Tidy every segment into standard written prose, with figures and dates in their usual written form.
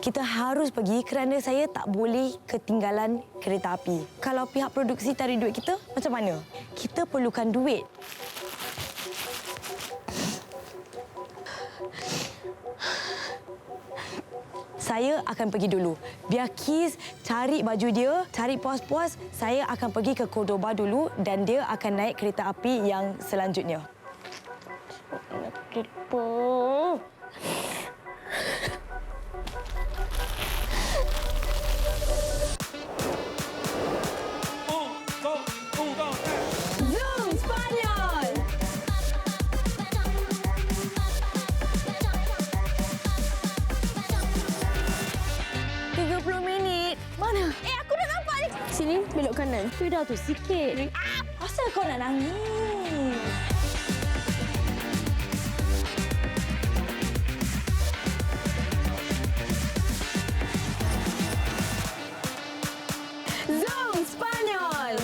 Kita harus pergi kerana saya tak boleh ketinggalan kereta api. Kalau pihak produksi tarik duit kita, macam mana? Kita perlukan duit. Saya akan pergi dulu. Biar Kis cari baju dia, cari puas-puas, saya akan pergi ke Cordoba dulu dan dia akan naik kereta api yang selanjutnya. Zoom Spanyol! Mana? Aku dah nampak ni. Sini, belok kanan. Sudah tu sikit. Asal kau nak nangis? Zoom Spanyol!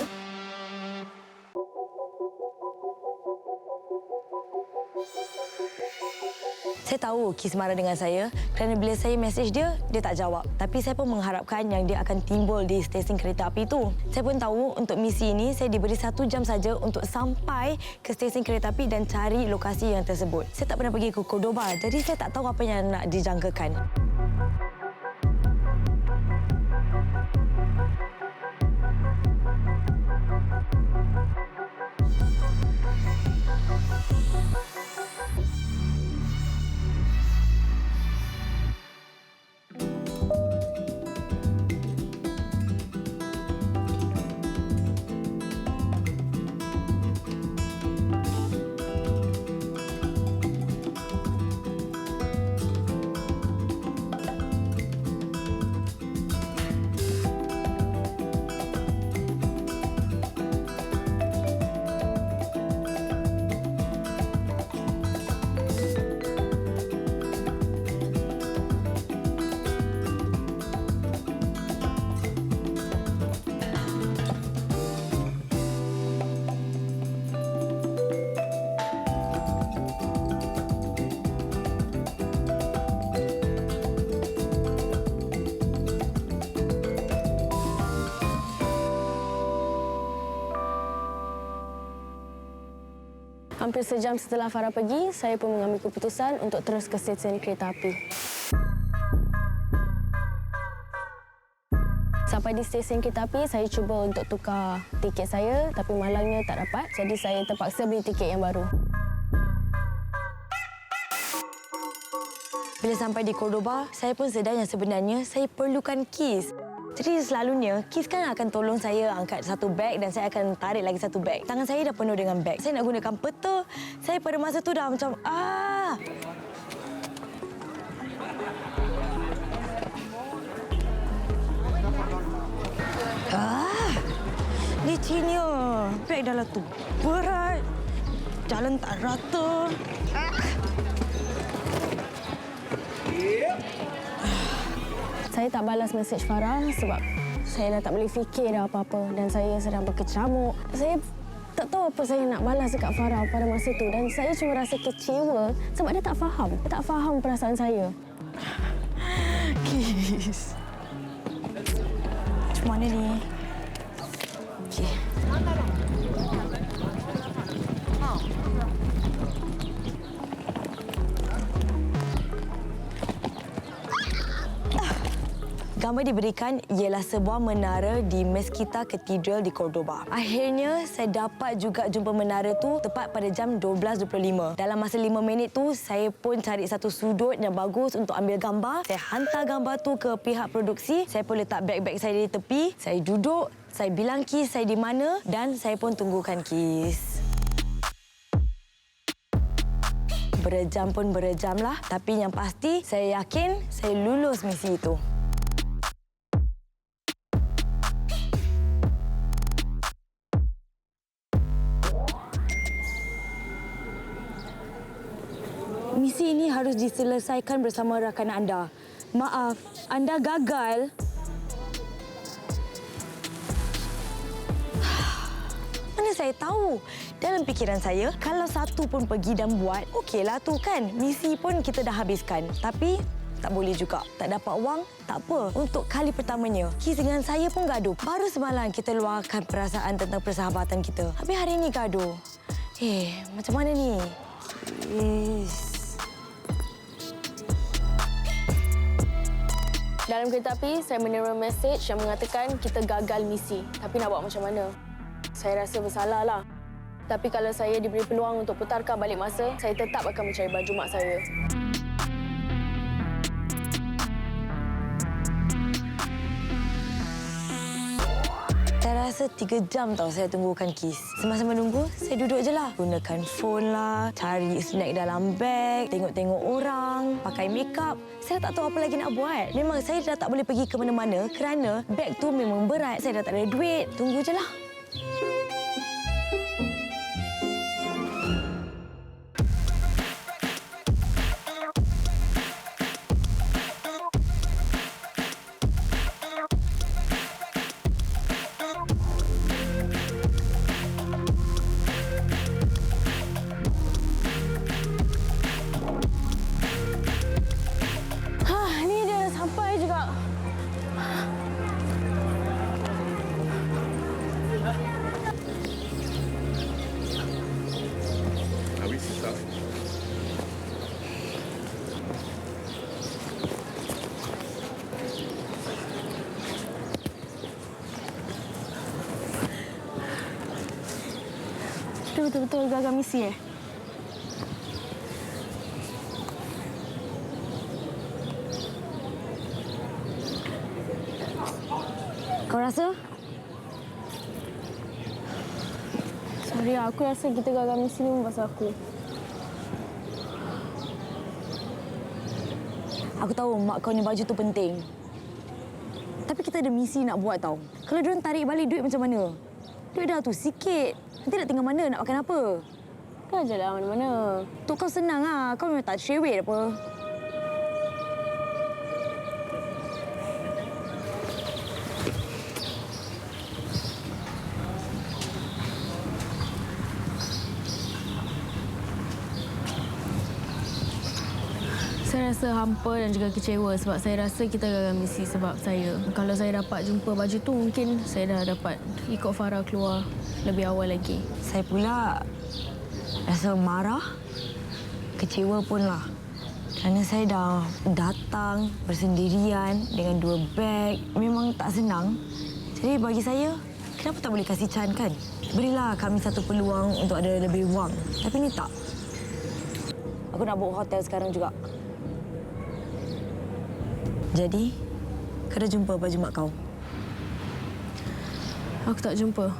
Saya tahu Kis marah dengan saya kerana bila saya mesej dia, dia tak jawab. Tapi saya pun mengharapkan yang dia akan timbul di stesen kereta api itu. Saya pun tahu untuk misi ini saya diberi 1 jam saja untuk sampai ke stesen kereta api dan cari lokasi yang tersebut. Saya tak pernah pergi ke Cordoba, jadi saya tak tahu apa yang nak dijangkakan. Hampir sejam setelah Farah pergi, saya pun mengambil keputusan untuk terus ke stesen kereta api. Sampai di stesen kereta api, saya cuba untuk tukar tiket saya tapi malangnya tak dapat. Jadi saya terpaksa beli tiket yang baru. Bila sampai di Cordoba, saya pun sedar yang sebenarnya saya perlukan Kis. Jadi selalunya, Kis kan akan tolong saya angkat satu beg dan saya akan tarik lagi satu beg. Tangan saya dah penuh dengan beg. Saya nak gunakan peta. Saya pada masa tu dah macam, Licinnya. Beg dalam tu berat. Jalan tak rata. Saya tak balas mesej Farah sebab saya dah tak boleh fikir dah apa-apa dan saya sedang berkecamuk. Saya tak tahu apa saya nak balas dekat Farah pada masa tu dan saya cuma rasa kecewa sebab dia tak faham. Dia tak faham perasaan saya. Kis. Macam mana ni? Okey. Gambar diberikan ialah sebuah menara di Mezquita Cathedral di Cordoba. Akhirnya, saya dapat juga jumpa menara tu tepat pada jam 12.25. Dalam masa 5 minit tu, saya pun cari satu sudut yang bagus untuk ambil gambar. Saya hantar gambar tu ke pihak produksi. Saya pun letak beg-beg saya di tepi. Saya duduk, saya bilang Kis saya di mana dan saya pun tunggukan Kis. Berjam pun berjam lah. Tapi yang pasti, saya yakin saya lulus misi itu. Misi ini harus diselesaikan bersama rakan anda. Maaf, anda gagal. Mana saya tahu? Dalam fikiran saya, kalau satu pun pergi dan buat, okeylah tu kan. Misi pun kita dah habiskan. Tapi tak boleh juga. Tak dapat wang, tak apa. Untuk kali pertamanya, Kis dengan saya pun gaduh. Baru semalam kita luahkan perasaan tentang persahabatan kita. Habis hari ini gaduh. Macam mana ni? Dalam kereta api, saya menerima mesej yang mengatakan kita gagal misi. Tapi nak buat macam mana? Saya rasa bersalah lah. Tapi kalau saya diberi peluang untuk putarkan balik masa, saya tetap akan mencari baju mak saya. Saya rasa 3 jam tau saya tunggukan Kis. Semasa menunggu, saya duduk je lah. Gunakan phone lah, cari snack dalam beg, tengok-tengok orang, pakai makeup. Saya tak tahu apa lagi nak buat. Memang saya dah tak boleh pergi ke mana-mana kerana beg tu memang berat. Saya dah tak ada duit. Tunggu je lah. Ni dia dah sampai juga. Habis susah. Kita betul-betul gagal misi Kau rasa? Sorry, aku rasa kita gagal misi ni pasal aku. Aku tahu mak kau ni baju tu penting. Tapi kita ada misi nak buat tau. Kalau diorang tarik balik duit macam mana? Duit dah tu sikit. Nanti nak tinggal mana? Nak makan apa? Kau je lah mana-mana. Untuk kau senang lah. Kau memang tak cerewet apa. Saya rasa hampa dan juga kecewa sebab saya rasa kita gagal misi sebab saya. Kalau saya dapat jumpa baju tu, mungkin saya dah dapat ikut Farah keluar lebih awal lagi. Saya pula rasa marah, kecewa pun lah. Kerana saya dah datang bersendirian dengan 2 beg. Memang tak senang. Jadi bagi saya, kenapa tak boleh kasih Chan kan? Berilah kami satu peluang untuk ada lebih wang. Tapi ni tak. Aku nak book hotel sekarang juga. Jadi, kau dah jumpa baju mak kau? Aku tak jumpa.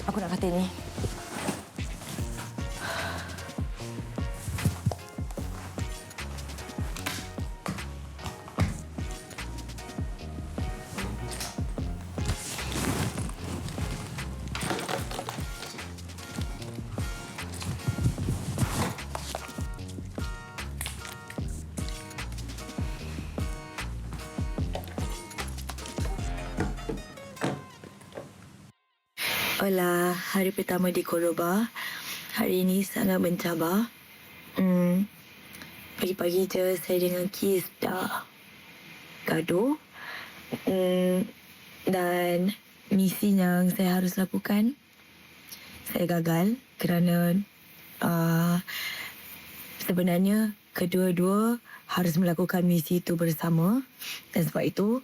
Aku nak katil ni. Hola, hari pertama di Cordoba. Hari ini sangat mencabar. Pagi-pagi je saya dengan Kis dah gaduh. Dan misi yang saya harus lakukan, saya gagal kerana sebenarnya kedua-dua harus melakukan misi itu bersama. Dan sebab itu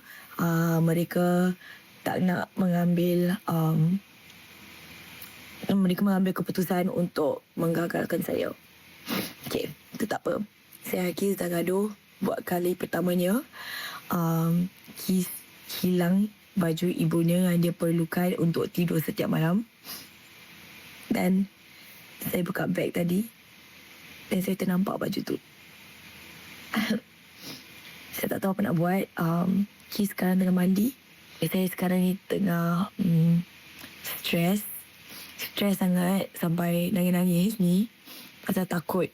mereka tak nak mengambil keputusan untuk menggagalkan saya. Okey, itu tak apa. Saya Kis dah gaduh buat kali pertamanya. Kis hilang baju ibunya yang dia perlukan untuk tidur setiap malam. Dan saya buka beg tadi dan saya ternampak baju tu. Saya tak tahu apa nak buat. Ki sekarang tengah mandi. Saya sekarang ni tengah stres. Stres sangat sampai nangis-nangis ni. Pasal takut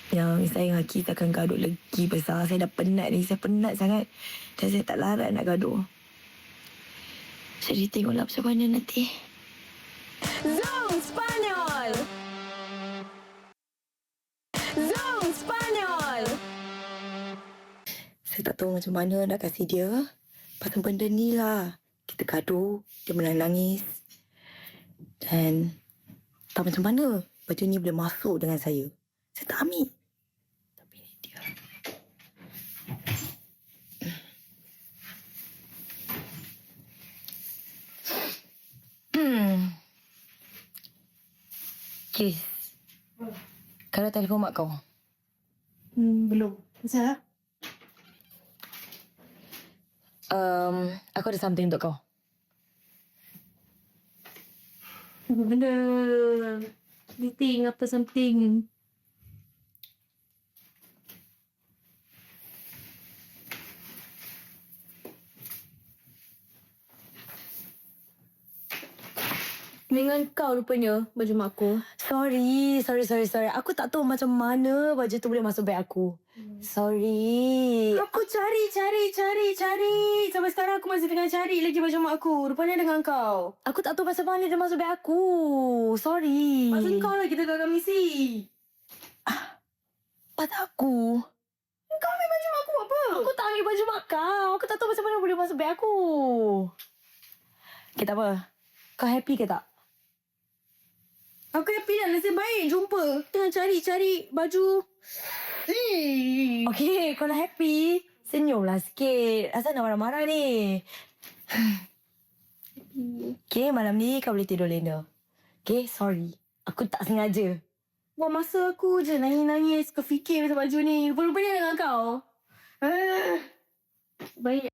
yang saya dengan Ki takkan gaduh lagi besar. Saya dah penat ni. Saya penat sangat. Dan saya tak larat nak gaduh. Jadi tengoklah macam mana nanti. Zoom Spanyol! Zoom Spanyol! Saya tak tahu macam mana nak kasih dia. Pasal benda ni lah. Kita gaduh. Dia menangis. Dan tak macam mana baju ni boleh masuk dengan saya. Saya tak ambil. Tapi ni dia. Chris. Kalau telefon mak kau. Belum. Kenapa? Aku ada something untuk kau. Apa benda? Meeting apa something? Dengan kau rupanya baju mak aku. Sorry. Aku tak tahu macam mana baju tu boleh masuk beg aku. Sorry. Aku cari. Sampai sekarang aku masih tengah cari lagi baju mak aku. Rupanya dengan kau. Aku tak tahu macam mana dia masuk beg aku. Sorry. Pasal kau lah kita gagal misi. Pasal aku. Kau ambil baju mak aku apa? Aku tak ambil baju mak kau. Aku tak tahu macam mana boleh masuk beg aku. Okay, tak apa. Kau happy ke tak? Aku happy dah. Nasib baik jumpa. Tengah cari baju. Okay, kau dah happy. Senyumlah sikit. Asal nak marah-marah ni? Okay, malam ni kau boleh tidur lena. Okay, sorry. Aku tak sengaja. Buat masa aku je nangis-nangis. Kau fikir pasal baju ni. Rupanya dengan kau. Baik.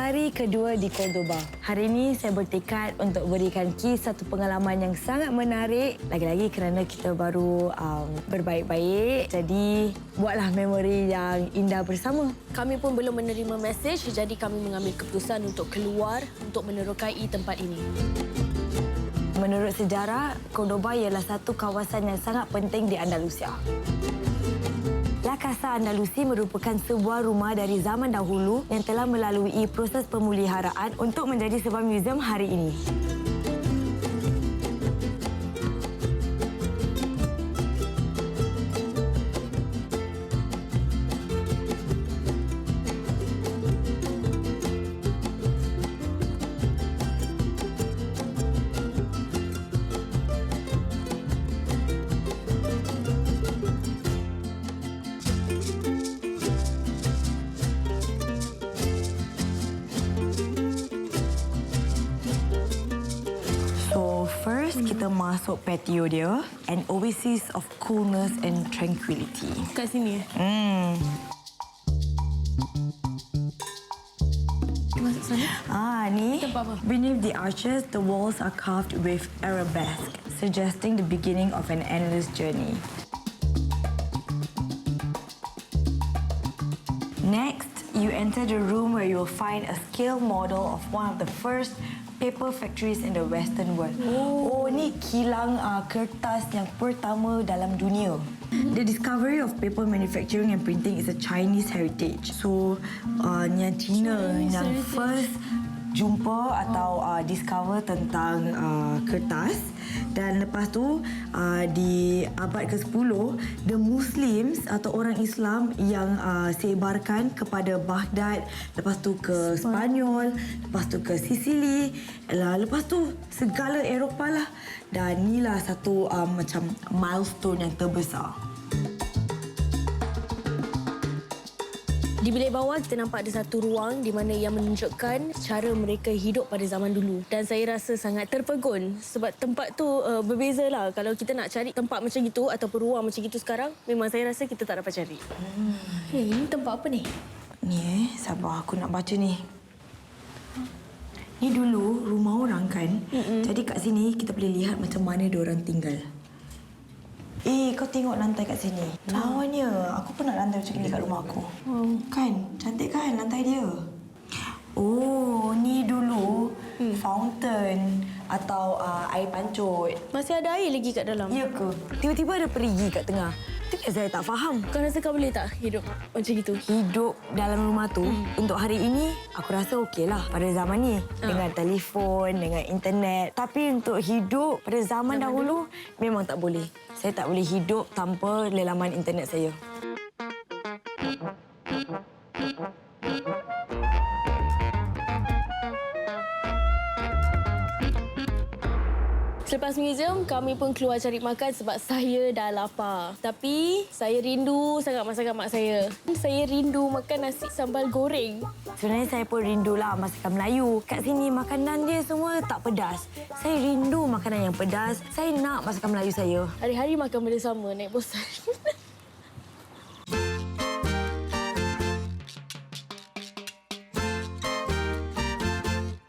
Hari kedua di Cordoba. Hari ini saya bertekad untuk berikan Ki satu pengalaman yang sangat menarik. Lagi-lagi kerana kita baru berbaik-baik. Jadi, buatlah memori yang indah bersama. Kami pun belum menerima mesej, jadi kami mengambil keputusan untuk keluar untuk menerokai tempat ini. Menurut sejarah, Cordoba ialah satu kawasan yang sangat penting di Andalusia. La Casa Andalusi merupakan sebuah rumah dari zaman dahulu yang telah melalui proses pemuliharaan untuk menjadi sebuah muzium hari ini. First, kita masuk patio dia. An oasis of coolness and tranquility. Kat sini. Masuk sana. Ni. Tempat apa? Beneath the arches, the walls are carved with arabesque, suggesting the beginning of an endless journey. Next, you enter the room where you will find a scale model of one of the first paper factories in the Western world. Ni kilang kertas yang pertama dalam dunia. The discovery of paper manufacturing and printing is a Chinese heritage. So, yang China yang first jumpa atau discover tentang kertas. Dan lepas tu di abad ke-10, the Muslims atau orang Islam yang sebarkan kepada Baghdad, lepas tu ke Spanyol, lepas tu ke Sicily, lepas tu segala Eropah lah. Dan inilah satu macam milestone yang terbesar. Di bilik bawah kita nampak ada satu ruang di mana yang menunjukkan cara mereka hidup pada zaman dulu. Dan saya rasa sangat terpegun sebab tempat tu berbeza lah. Kalau kita nak cari tempat macam itu ataupun ruang macam itu sekarang, memang saya rasa kita tak dapat cari. Ini tempat apa ni? Ni sabar aku nak baca ni. Ni dulu rumah orang kan. Jadi kat sini kita boleh lihat macam mana diorang tinggal. Kau tengok lantai kat sini. Lawanya. Aku pun nak lantai macam ni kat rumah aku. Kan? Cantik kan lantai dia? Oh, ni dulu fountain atau air pancut. Masih ada air lagi kat dalam? Ya ke? Tiba-tiba ada perigi kat tengah. Itu yang saya tak faham. Kau rasa kau boleh tak hidup macam itu? Hidup dalam rumah tu, untuk hari ini, aku rasa okeylah pada zaman ni. Dengan telefon, dengan internet. Tapi untuk hidup pada zaman dahulu, memang tak boleh. Saya tak boleh hidup tanpa lelaman internet saya. Selepas museum, kami pun keluar cari makan sebab saya dah lapar. Tapi, saya rindu sangat masakan mak saya. Saya rindu makan nasi sambal goreng. Sebenarnya saya pun rindulah masakan Melayu. Kat sini makanan dia semua tak pedas. Saya rindu makanan yang pedas. Saya nak masakan Melayu saya. Hari-hari makan benda sama, naik bosan.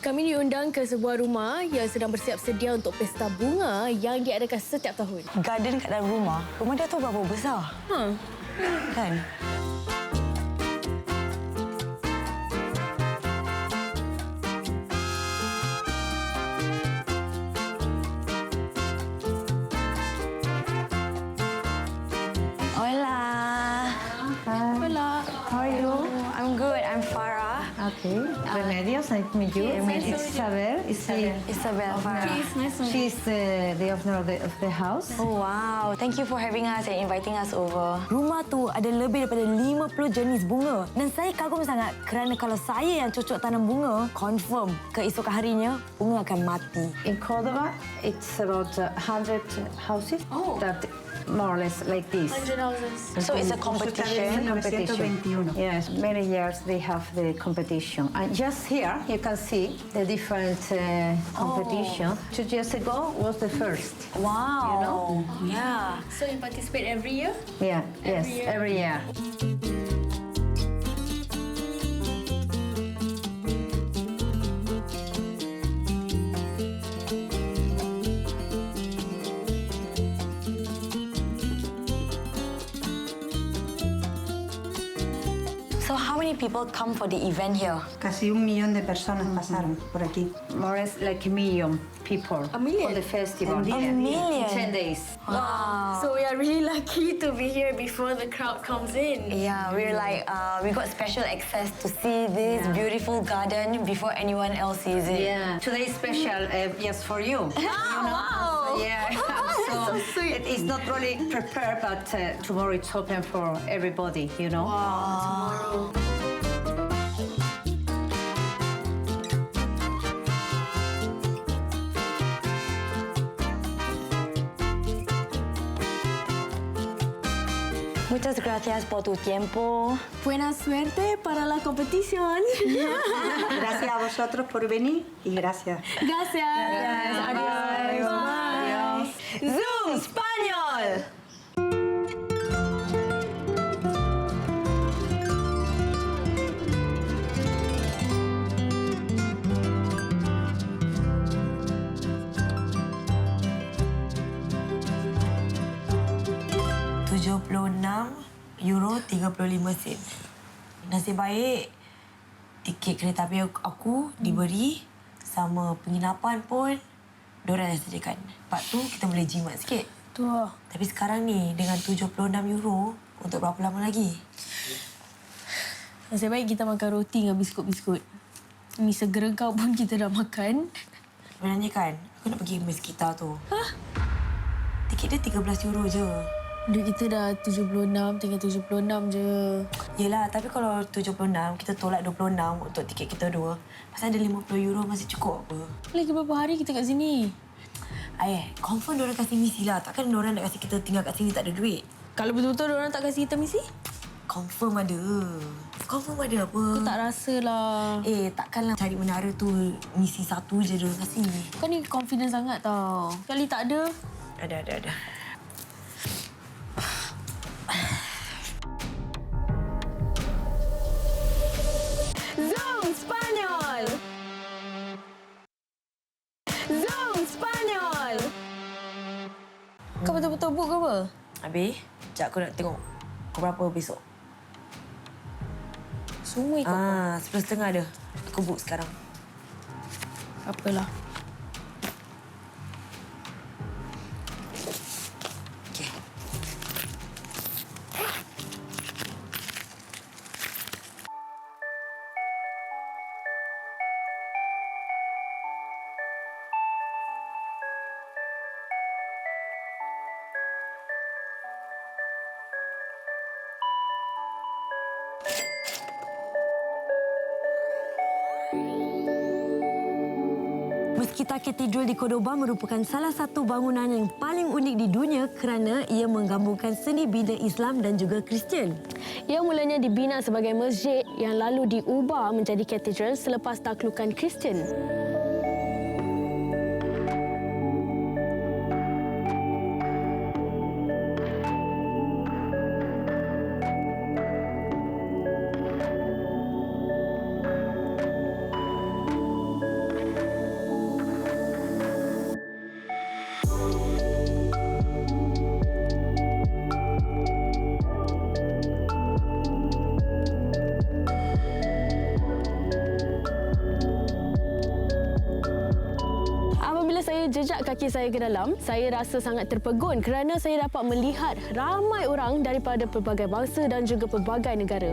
Kami diundang ke sebuah rumah yang sedang bersiap sedia untuk pesta bunga yang diadakan setiap tahun. Garden kat dalam rumah. Rumah dia tu berapa besar? Kan? Hola. Hola. How are you? I'm good. I'm Farah. Okay. Remedios, nice to meet you. Remedios. Isabel. Isabel Farah. She's the owner of the house. Oh, wow. Thank you for having us and inviting us over. Rumah tu ada lebih daripada 50 jenis bunga. Dan saya kagum sangat kerana kalau saya yang cocok tanam bunga, confirm keesokan harinya, bunga akan mati. In Córdoba, it's about 100 houses that more or less like this. 100 houses. So it's a competition. Yes, many years they have the competition. And just here, you can see the different competition. 2 years ago was the first. Wow. You know? Yeah. So you participate every year? Yeah, yes, every year. So how many people come for the event here? Casi 1 millón de personas pasaron por aquí. More or less like a million people A million? for the festival. A million? 10 days. Wow. So we are really lucky to be here before the crowd comes in. Yeah, we're like, we got special access to see this beautiful garden before anyone else sees it. Yeah. Today is special just for you. Wow. Yeah. So sweet. It's not really prepared, but tomorrow it's open for everybody, you know. Tomorrow. Muchas gracias por tu tiempo. Buena suerte para la competición. Gracias a vosotros por venir y gracias. Gracias. Adiós. Adiós. Zoom Spanyol! €76.35. Nasib baik tiket kereta api aku diberi sama penginapan pun diorang yang sediakan. Lepas tu kita boleh jimat sikit. Tu. Tapi sekarang ni dengan €76 untuk berapa lama lagi? Nasib baik kita makan roti dengan biskut-biskut. Ini segerengkau pun kita dah makan. Sebenarnya kan, aku nak pergi mes kita tu. Tiket dia €13 je. Duit kita dah 76, tinggal 76 je. Yelah, tapi kalau 76, kita tolak 26 untuk tiket kita dua. Pasal ada €50 masih cukup apa? Lagi berapa hari kita kat sini? Confirm diorang kasih misi lah. Takkan diorang nak kasih kita tinggal kat sini tak ada duit? Kalau betul-betul orang tak kasi kita misi? Confirm ada. Confirm ada apa? Aku tak rasa lah. Takkanlah cari menara tu misi satu je diorang kasih. Kau ni confident sangat tau. Kali tak ada. Ada. Zoom Spanyol! sibuk ke apa? Habis, sekejap aku nak tengok pukul berapa besok. Semua ikut. 11.30 ada. Aku book sekarang. Apalah. Okey. Meskita Cathedral di Cordoba merupakan salah satu bangunan yang paling unik di dunia kerana ia menggabungkan seni bina Islam dan juga Kristian. Ia mulanya dibina sebagai masjid yang lalu diubah menjadi katedral selepas taklukan Kristian. Apabila saya jejak kaki saya ke dalam, saya rasa sangat terpegun kerana saya dapat melihat ramai orang daripada pelbagai bangsa dan juga pelbagai negara.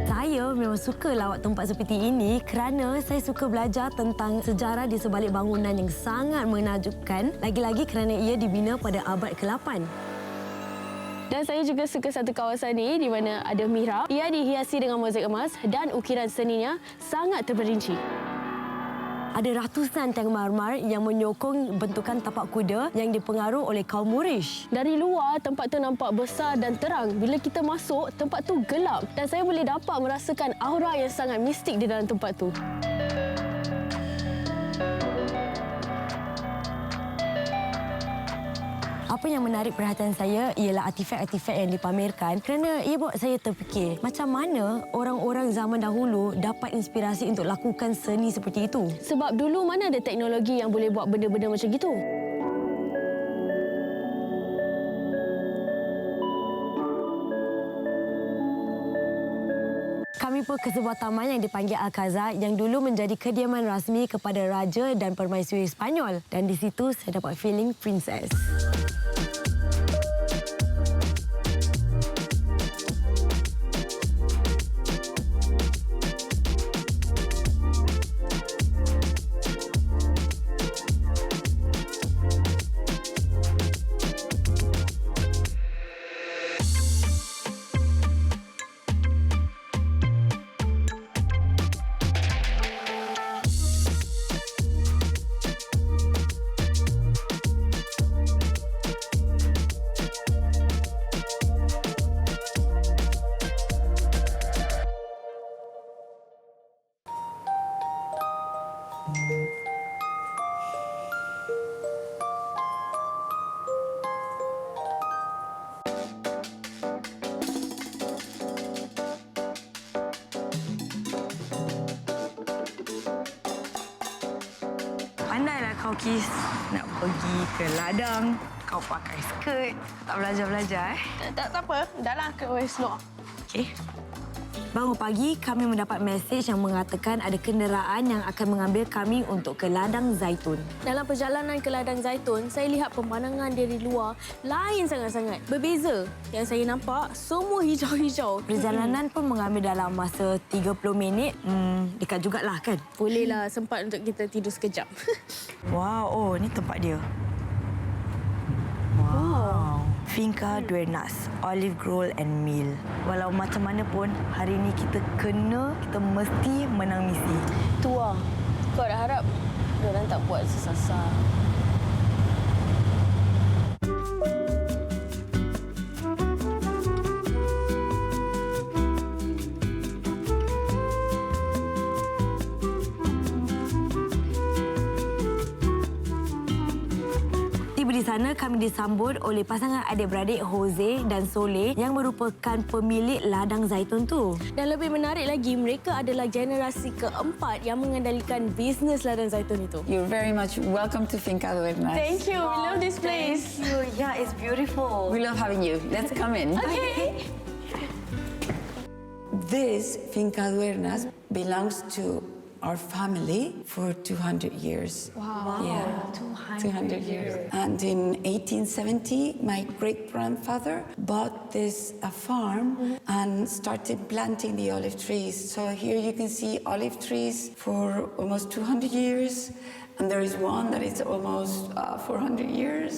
Saya memang suka lawat tempat seperti ini kerana saya suka belajar tentang sejarah di sebalik bangunan yang sangat menakjubkan, lagi-lagi kerana ia dibina pada abad ke-8. Dan saya juga suka satu kawasan ini di mana ada mihrab. Ia dihiasi dengan mozaik emas dan ukiran seninya sangat terperinci. Ada ratusan tiang marmar yang menyokong bentukan tapak kuda yang dipengaruh oleh kaum Moorish. Dari luar, tempat tu nampak besar dan terang. Bila kita masuk, tempat tu gelap dan saya boleh dapat merasakan aura yang sangat mistik di dalam tempat tu. Apa yang menarik perhatian saya ialah artifak-artifak yang dipamerkan kerana ia buat saya terfikir macam mana orang-orang zaman dahulu dapat inspirasi untuk lakukan seni seperti itu. Sebab dulu mana ada teknologi yang boleh buat benda-benda macam gitu? Kami pun ke sebuah taman yang dipanggil Alcazar yang dulu menjadi kediaman rasmi kepada Raja dan Permaisuri Sepanyol. Dan di situ saya dapat feeling princess. Pandailah kau, Kis. Nak pergi ke ladang, kau pakai skirt. Tak belajar-belajar, Tak apa. Dah lah ke slow. Okey. Bangun pagi, kami mendapat mesej yang mengatakan ada kenderaan yang akan mengambil kami untuk ke ladang zaitun. Dalam perjalanan ke ladang zaitun, saya lihat pemandangan dari luar lain sangat-sangat. Berbeza. Yang saya nampak, semua hijau-hijau. Perjalanan pun mengambil dalam masa 30 minit. Dekat jugalah kan? Bolehlah sempat untuk kita tidur sekejap. Wow, oh ni tempat dia. Wow. Finca Duenas, Olive Grove and Mill. Walau macam mana pun, hari ini kita mesti menang misi. Tua. Kau dah harap diorang tak buat sesasar. Tiba di di sana kami disambut oleh pasangan adik-beradik Jose dan Soleh yang merupakan pemilik ladang zaitun tu. Dan lebih menarik lagi, mereka adalah generasi keempat yang mengendalikan bisnes ladang zaitun itu. You're very much welcome to Finca Duernas. Thank you. We love this place. Yeah, it's beautiful. We love having you. Let's come in. Okay. This Finca Duernas belongs to our family for 200 years. Wow. Yeah, 200 years. And in 1870, my great-grandfather bought this farm and started planting the olive trees. So here you can see olive trees for almost 200 years. And there is one that is almost 400 years.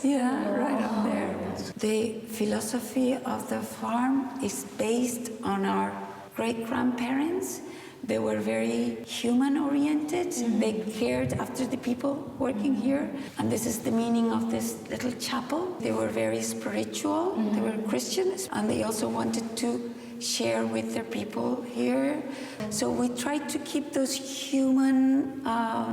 Yeah, right up there. The philosophy of the farm is based on our great-grandparents. They were very human-oriented. They cared after the people working here. And this is the meaning of this little chapel. They were very spiritual. They were Christians. And they also wanted to share with their people here. So we tried to keep those human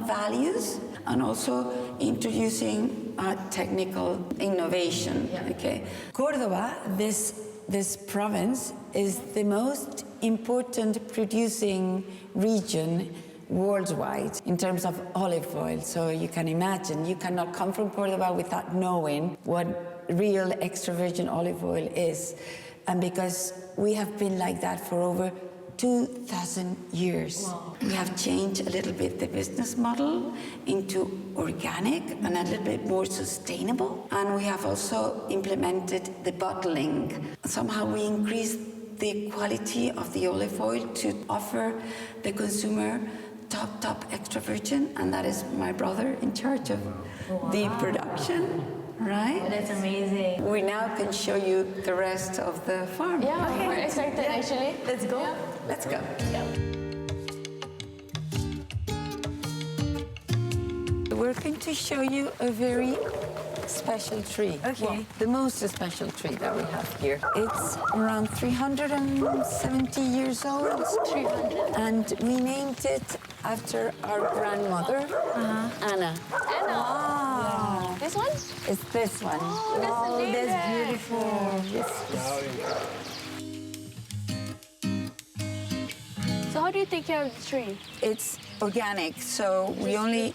values and also introducing technical innovation. Okay. Córdoba, this province, is the most important producing region worldwide in terms of olive oil. So you can imagine, you cannot come from Córdoba without knowing what real extra virgin olive oil is. And because we have been like that for over 2,000 years. Wow. We have changed a little bit the business model into organic and a little bit more sustainable. And we have also implemented the bottling. Somehow we increased the quality of the olive oil to offer the consumer top extra virgin, and that is my brother in charge of the production. Right? That's amazing. We now can show you the rest of the farm. Yeah, we're excited actually. Let's go. Yeah. Let's go. We're going to show you a very special tree. Okay. Well, the most special tree that we have here. It's around 370 years old. 300. And we named it after our grandmother, Anna. Anna. Yeah. This one? It's this one. Oh, that's the name That's there. beautiful. Yes. So how do you take care of the tree? It's organic, so we only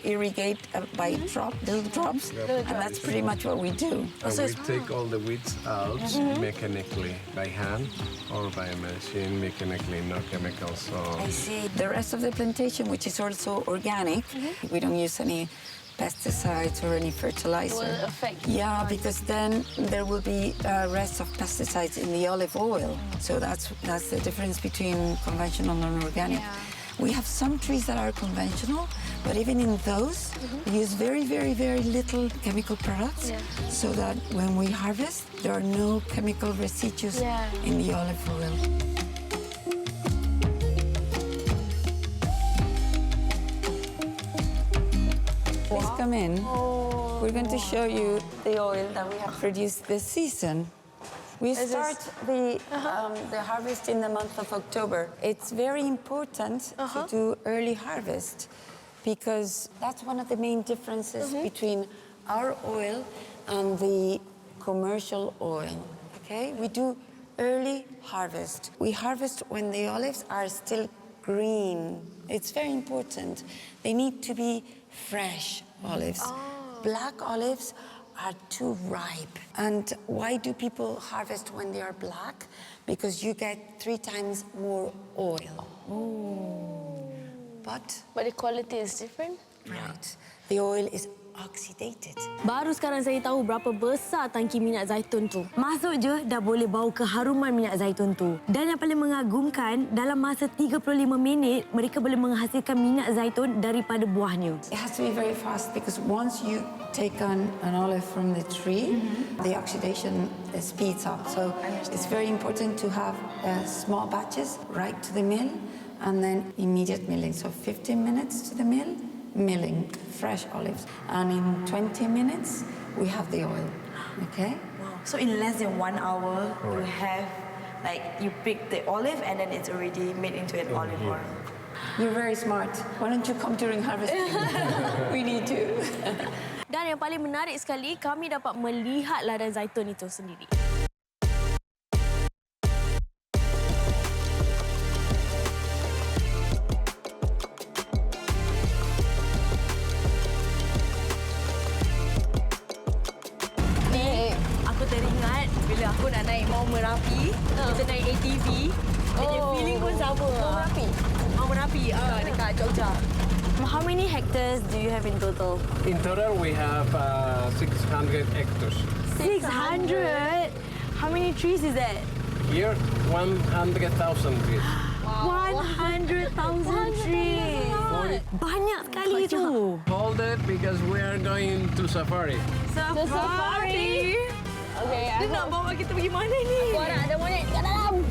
irrigate by little drops, and that's pretty much what we do. And we take all the weeds out mechanically, by hand or by a machine, mechanically, no chemicals. So I see. The rest of the plantation, which is also organic, we don't use any pesticides or any fertilizer. Will affect Yeah, because then there will be rest of pesticides in the olive oil. So that's the difference between conventional and organic. Yeah. We have some trees that are conventional, but even in those, we use very, very, very little chemical products, so that when we harvest, there are no chemical residues in the olive oil. Please come in. We're going to show you the oil that we have produced this season. We start the harvest in the month of October. It's very important to do early harvest because that's one of the main differences between our oil and the commercial oil. Okay, we do early harvest. We harvest when the olives are still green. It's very important. They need to be fresh olives. Black olives are too ripe. And why do people harvest when they are black? Because you get 3 times more oil. But the quality is different? right, the oil is oxidated. Baru sekarang saya tahu berapa besar tangki minyak zaitun tu. Masuk je dah boleh bau keharuman minyak zaitun tu. Dan yang paling mengagumkan, dalam masa 35 minit, mereka boleh menghasilkan minyak zaitun daripada buahnya. It has to be very fast because once you take an olive from the tree, the oxidation speeds up. So it's very important to have small batches right to the mill and then immediate milling. So 15 minutes to the mill, milling fresh olives. And in 20 minutes, we have the oil, okay? Wow. So in less than 1 hour, you have, you pick the olive and then it's already made into an olive oil. You're very smart. Why don't you come during harvesting? We need to. Dan yang paling menarik sekali, kami dapat melihat ladang zaitun itu sendiri. Aku teringat bila aku nak naik Mount Merapi, kita naik ATV. Jadi feeling pun sama. Mount Merapi? Mount Merapi, dekat Jogja. How many hectares do you have in total? In total, we have 600 hectares. 600? How many trees is that? Here, 100,000 trees. 100,000 trees. Banyak sekali tu. Hold it because we are going to safari. Safari? Okay, Dia nak bawa kita pergi mana ni? Korang ada monyet kat dalam.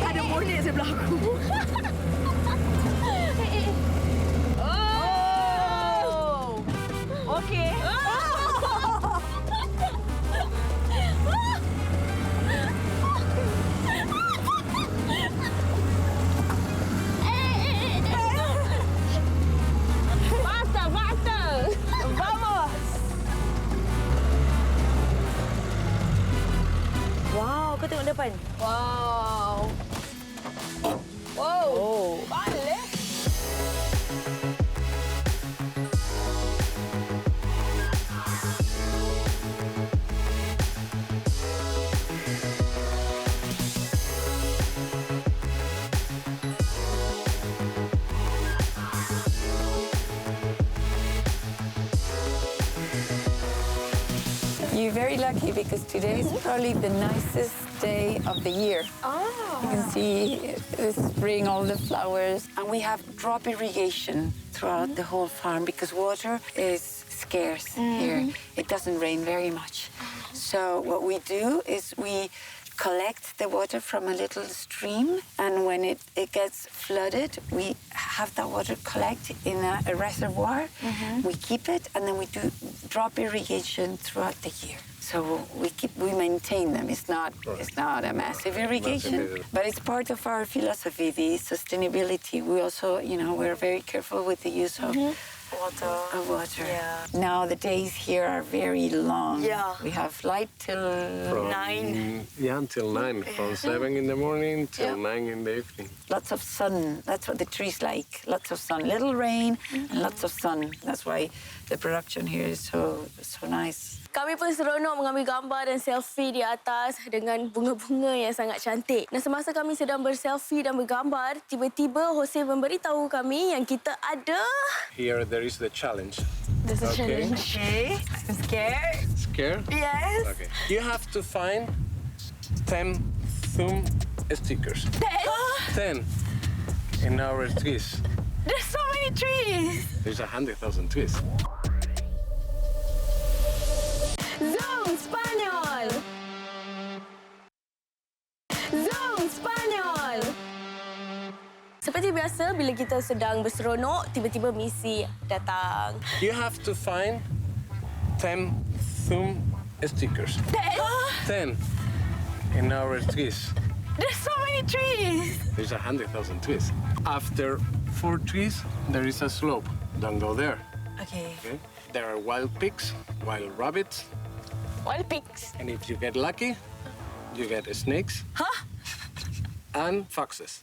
Ada monyet sebelah aku. Oh! Okey. Faster! Vamos! Wow, kau tengok depan. Wow. Oh. Balik. You're very lucky because today is probably the nicest day of the year. You can see the spring, all the flowers. And we have drop irrigation throughout the whole farm because water is scarce here. It doesn't rain very much. So what we do is we collect the water from a little stream, and when it gets flooded, we have that water collect in a reservoir. We keep it, and then we do drop irrigation throughout the year. So we maintain them. It's not a massive irrigation, but it's part of our philosophy, the sustainability. We also, we're very careful with the use of water. Yeah. Now the days here are very long. Yeah. We have light till From 9. Yeah, until 9. From 7 in the morning till 9 in the evening. lots of sun. That's what the trees like. Lots of sun. Little rain and lots of sun. That's why the production here is so nice. Kami pun seronok mengambil gambar dan selfie di atas dengan bunga-bunga yang sangat cantik. Dan semasa kami sedang berselfie dan bergambar, tiba-tiba Jose memberitahu kami yang kita ada... Here there is the challenge. There's a challenge. Okay. I'm scared. Scared? Yes. Okay. You have to find 10 thumb stickers. 10 in our trees. There's so many trees. There's 100,000 trees. Zoom Spanyol! Zoom Spanyol! Seperti biasa, bila kita sedang berseronok, tiba-tiba misi datang. You have to find 10 thumb stickers. 10 in our trees. There's so many trees. There's 100,000 trees. After 4 trees, there is a slope. Don't go there. Okay. Okay? There are wild pigs, wild rabbits, Wild pigs. and if you get lucky, you get snakes and foxes.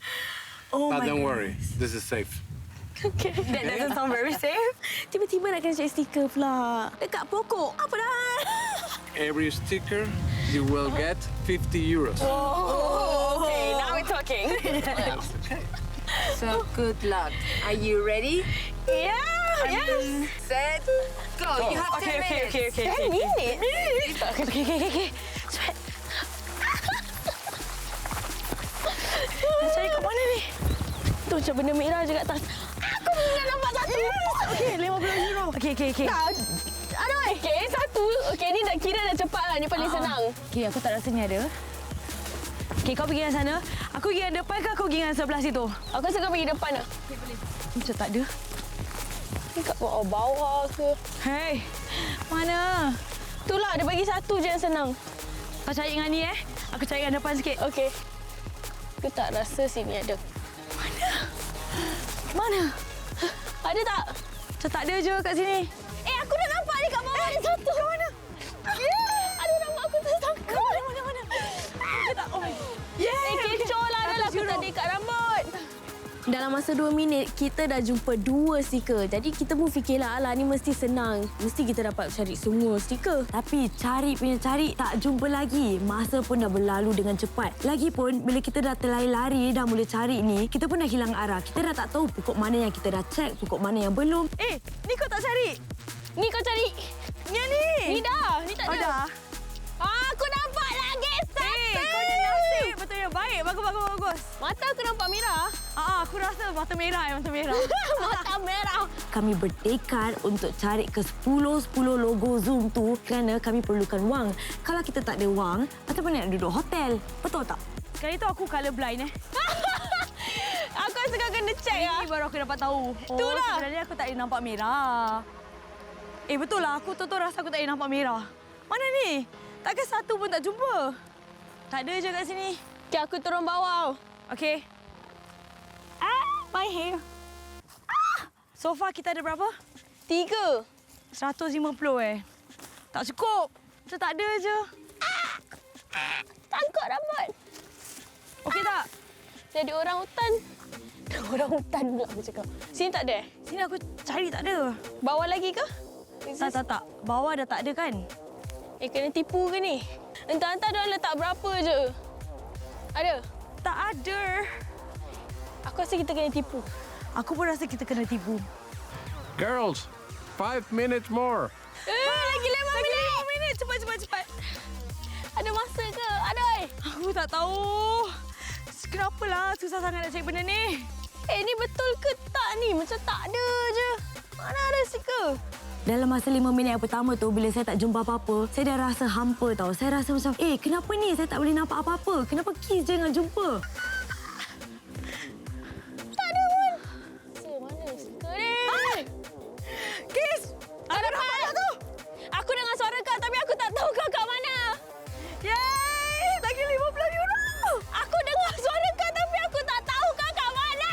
Oh But my don't God. worry, this is safe. Okay. That doesn't sound very safe. Tiba-tiba nak kena cari stiker pula. Dekat pokok. Apa dah? Every sticker, you will get 50 euros. Oh, okay. Now we're talking. So good luck. Are you ready? Yeah. Yes. Set, go. You have 10 minutes. Okay. 10 minutes? Okay. Sweat. Nak cari kat mana ni? Tu macam benda merah je kat atas. Aku pun nampak satu. Okay, 50 euro. Okay. Tak. Aduh, okay. Satu. Okay, ni dah kira dah cepat lah. Ni paling senang. Okay, aku tak rasa ni ada. Okay, kau pergi yang sana. Aku pergi yang depan ke aku pergi yang sebelah situ? Aku rasa kau pergi depan lah. Macam tak ada. Ni kat bawah ke? Hey, mana? Itulah, dia bagi satu je yang senang. Kau cari dengan ni Aku cari yang depan sikit. Okey. Aku tak rasa sini ada. Mana? Mana? Ada tak? Macam tak ada je kat sini. Aku dah nampak ni kat bawah ada satu. Kat mana? Ada rambut aku tersangkut. Mana? Ada tak? Oh my God. Kecoh lah dah aku tadi kat rambut. Dalam masa 2 minit, kita dah jumpa 2 stiker. Jadi kita pun fikirlah, alah ni mesti senang. Mesti kita dapat cari semua stiker. Tapi cari tak jumpa lagi. Masa pun dah berlalu dengan cepat. Lagipun, bila kita dah terlari-lari, dah mula cari ni, kita pun dah hilang arah. Kita dah tak tahu pokok mana yang kita dah check, pokok mana yang belum. Ni kau tak cari? Ni kau cari. Ni Ni dah. Ni tak ada. dah. Aku nampak lagi satu. Kau ni nasib betul-betul baik. Bagus. Mata aku nampak merah. Aku rasa mata merah. Mata merah. Kami bertekad untuk cari ke 10 logo Zoom tu kerana kami perlukan wang. Kalau kita tak ada wang, macam mana nak duduk hotel? Betul tak? Sekali tu aku colour blind Aku rasa kau kena check lah. Ini baru aku dapat tahu. Itulah. Sebenarnya aku tak boleh nampak merah. Betul lah. Aku tu rasa aku tak boleh nampak merah. Mana ni? Takkan satu pun tak jumpa? Tak ada je kat sini. Okay, aku turun bawah. Okey. My hair. So far kita ada berapa? 3. 150 Tak cukup. Macam tak ada je. Tangkap rambut. Okey tak? Jadi orang hutan. Orang hutan pula aku cakap. Sini tak ada? Sini aku cari tak ada. Bawah lagi ke? Tak. Bawah dah tak ada kan? Kena tipu ke ni? Entah-entah dia letak berapa je. Ada? Tak ada. Aku rasa kita kena tipu. Aku pun rasa kita kena tipu. Girls, 5 minutes more. Lagi 5 minit. 5 minit. Cepat. Ada masa ke? Ada. Aku tak tahu. Kenapalah susah sangat nak cari benda ni? Ni betul ke tak ni? Macam tak ada je. Mana ada stiker? Dalam masa 5 minit yang pertama tu, bila saya tak jumpa apa-apa, saya dah rasa hampa tau. Saya rasa macam, kenapa ni? Saya tak boleh nampak apa-apa. Kenapa Kiss je nak jumpa? Tak ada pun. Mana stiker ni? Kiss! Ada nampak tak tu? Aku dengar suara kau tapi aku tak tahu kau kat mana. Yeay! Lagi €50. Aku dengar suara kau tapi aku tak tahu kau kat mana.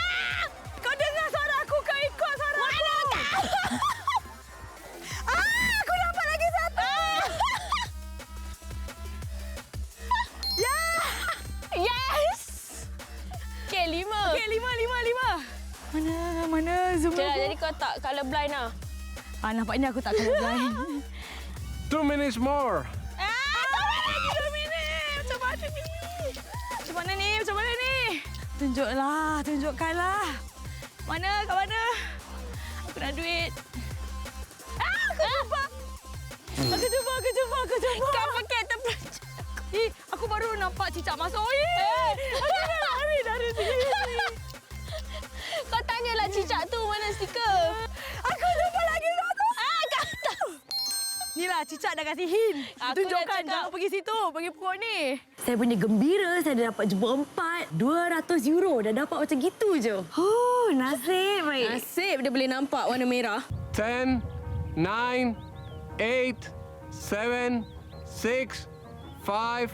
Kau dengar suara aku, kau ikut suara aku. Mana kau? Aku dapat lagi satu! Yes! Okay, 5. Okey, 5. Mana zoom Cakap, aku? jadi kau tak colour blind lah. Nampaknya aku tak kena blind. 2 minutes more. Lagi 2 minit. Macam mana ni? Tunjukkanlah. Kat mana? Aku nak duit. Aku jumpa. Kau pakai terperanjat. Aku baru nampak cicak masuk. Aku nak lari dari sini. Kau tanyalah cicak tu mana stiker. Aku jumpa lagi satu. Kat atas. Inilah cicak dah kasih hint. Aku Tunjukkan, dah cakap. jangan pergi situ. Pergi pokok ni. Saya punya gembira, saya dah dapat jumpa 4. €200 dah dapat macam gitu je. Nasib baik. Nasib dia boleh nampak warna merah. 10, 9, 8, 7, 6, 5,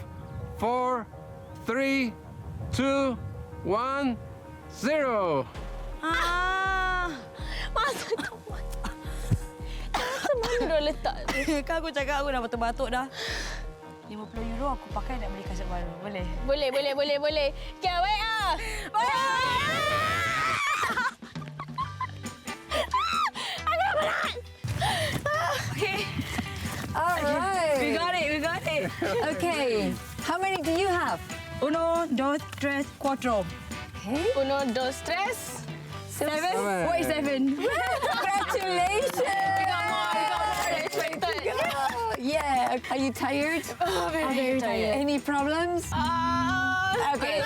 4, 3, 2, 1, 0. Masa tu. Masa mana dia letak tu? Kan aku cakap aku dah batuk-batuk dah. €50 aku pakai nak beli kaset baru. Boleh? Boleh. Okay, wait ah. Okay. All right. We got it. Okay. How many do you have? 1, 2, 3, 4. Okay. 1, 2, 3. 7. Wait, 7. Congratulations. We got more. Yeah. Are you tired? Very tired. Any problems? Okay.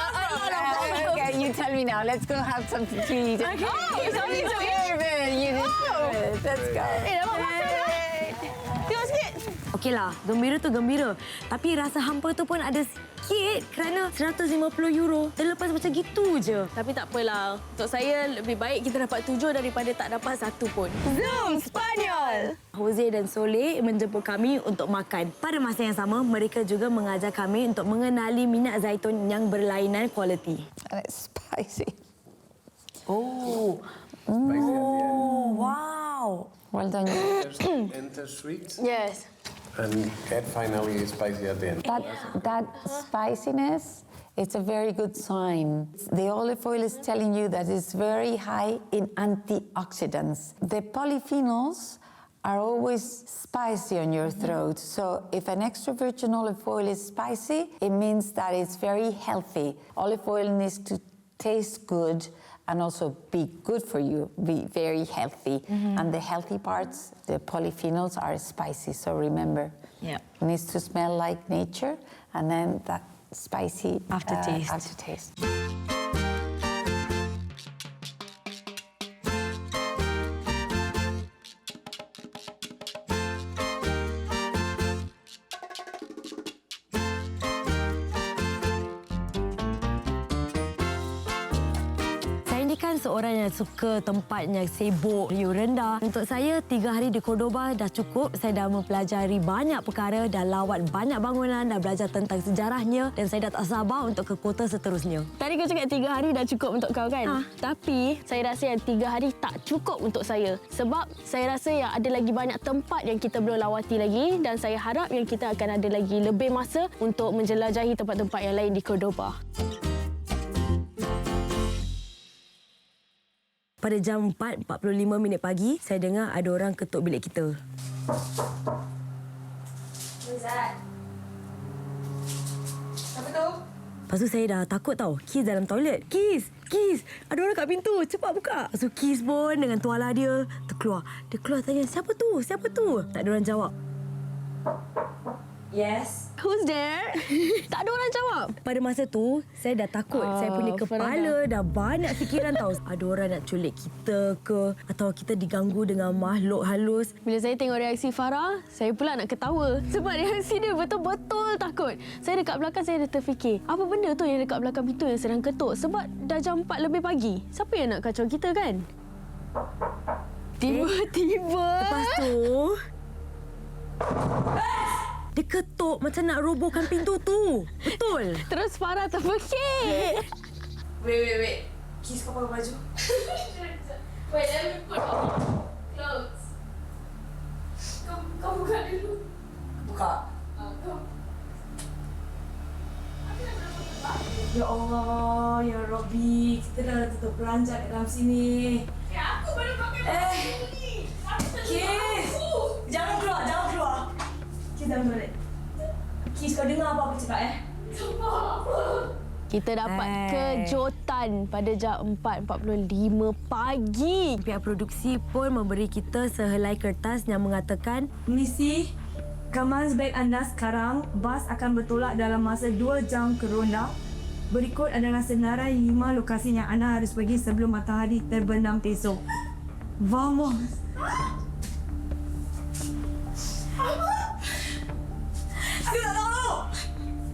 Okay, you tell me now. Let's go have something to eat. Okay. You deserve it. You deserve it. Let's go. Tengok sikit. Okeylah, gembira tu gembira. Tapi rasa hampa tu pun ada sikit kerana €150 terlepas macam gitu je. Tapi tak apalah. Untuk saya, lebih baik kita dapat 7 daripada tak dapat 1 pun. Zoom Spanyol! Jose dan Soleh menjemput kami untuk makan. Pada masa yang sama, mereka juga mengajar kami untuk mengenali minyak zaitun yang berlainan kualiti. And it's spicy. Oh, Spicy at the end. Oh, wow. Well done. Enter sweet Yes. and add finally spicy at the end. That spiciness, it's a very good sign. The olive oil is telling you that it's very high in antioxidants. The polyphenols are always spicy on your throat. So if an extra virgin olive oil is spicy, it means that it's very healthy. Olive oil needs to taste good and also be good for you, be very healthy. And the healthy parts, the polyphenols, are spicy. So remember, Yep. it needs to smell like nature, and then that spicy Aftertaste. aftertaste. Saya ni kan seorang yang suka tempat yang sibuk, view rendah. Untuk saya, 3 hari di Cordoba dah cukup. Saya dah mempelajari banyak perkara, dah lawat banyak bangunan, dah belajar tentang sejarahnya dan saya dah tak sabar untuk ke kota seterusnya. Tadi kau cakap 3 hari dah cukup untuk kau kan? Tapi saya rasa yang 3 hari tak cukup untuk saya. Sebab saya rasa yang ada lagi banyak tempat yang kita belum lawati lagi dan saya harap yang kita akan ada lagi lebih masa untuk menjelajahi tempat-tempat yang lain di Cordoba. Pada jam 4.45 pagi, saya dengar ada orang ketuk bilik kita. Apa tu? Lepas tu saya dah takut tau. Keys dalam toilet. Keys! Keys! Ada orang kat pintu. Cepat buka. Lepas tu Keys pun dengan tuala dia terkeluar. Dia keluar tanya, siapa tu? Siapa tu? Tak ada orang jawab. Yes. Who's there? Tak ada orang jawab. Pada masa tu, saya dah takut. Saya punya kepala dah banyak fikiran tau. Ada orang nak culik kita ke? Atau kita diganggu dengan makhluk halus? Bila saya tengok reaksi Farah, saya pula nak ketawa. Sebab reaksi dia betul-betul takut. Saya dekat belakang, saya dah terfikir, apa benda tu yang dekat belakang pintu yang sedang ketuk? Sebab dah jam 4 lebih pagi. Siapa yang nak kacau kita kan? Tiba-tiba... Lepas tu... Dia ketuk macam nak robohkan pintu tu. Betul. Terus Farah terfikir. Wait. Keys kau pakai baju. Wait, let me put on clothes. Kau buka dulu. Buka. Ya Allah, ya Robby. Kita dah tutup belanjak dalam sini. Ya, aku baru pakai baju ni. Keys! Jangan keluar. Keys dalam toilet. Keys, kau dengar apa aku cakap Kita dapat kejutan pada jam 4.45 pagi. Pihak produksi pun memberi kita sehelai kertas yang mengatakan, "Misi, kemas beg anda sekarang. Bas akan bertolak dalam masa 2 jam ke Ronda. Berikut adalah senarai 5 lokasi yang anda harus pergi sebelum matahari terbenam besok. Vamos!"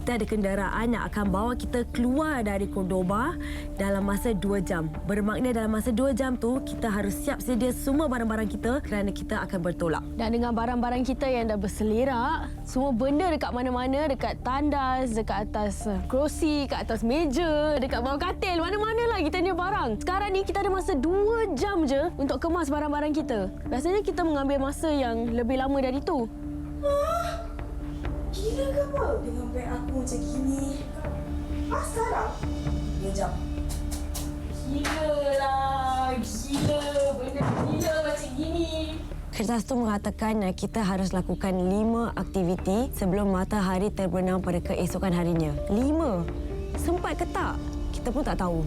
Kita ada kenderaan yang akan bawa kita keluar dari Cordoba dalam masa 2 jam. Bermakna dalam masa 2 jam tu, kita harus siap sedia semua barang-barang kita kerana kita akan bertolak. Dan dengan barang-barang kita yang dah berselerak, semua benda dekat mana-mana, dekat tandas, dekat atas kerusi, kat atas meja, dekat bawah katil, mana-mana lah kita punya barang. Sekarang ni kita ada masa 2 jam je untuk kemas barang-barang kita. Biasanya kita mengambil masa yang lebih lama dari tu. Gila ke apa? Dengan beg aku macam gini. Sekarang? 2 jam. Gila lah. Gila. Benda gila macam gini. Kertas tu mengatakan kita harus lakukan 5 aktiviti sebelum matahari terbenam pada keesokan harinya. 5? Sempat ke tak? Kita pun tak tahu.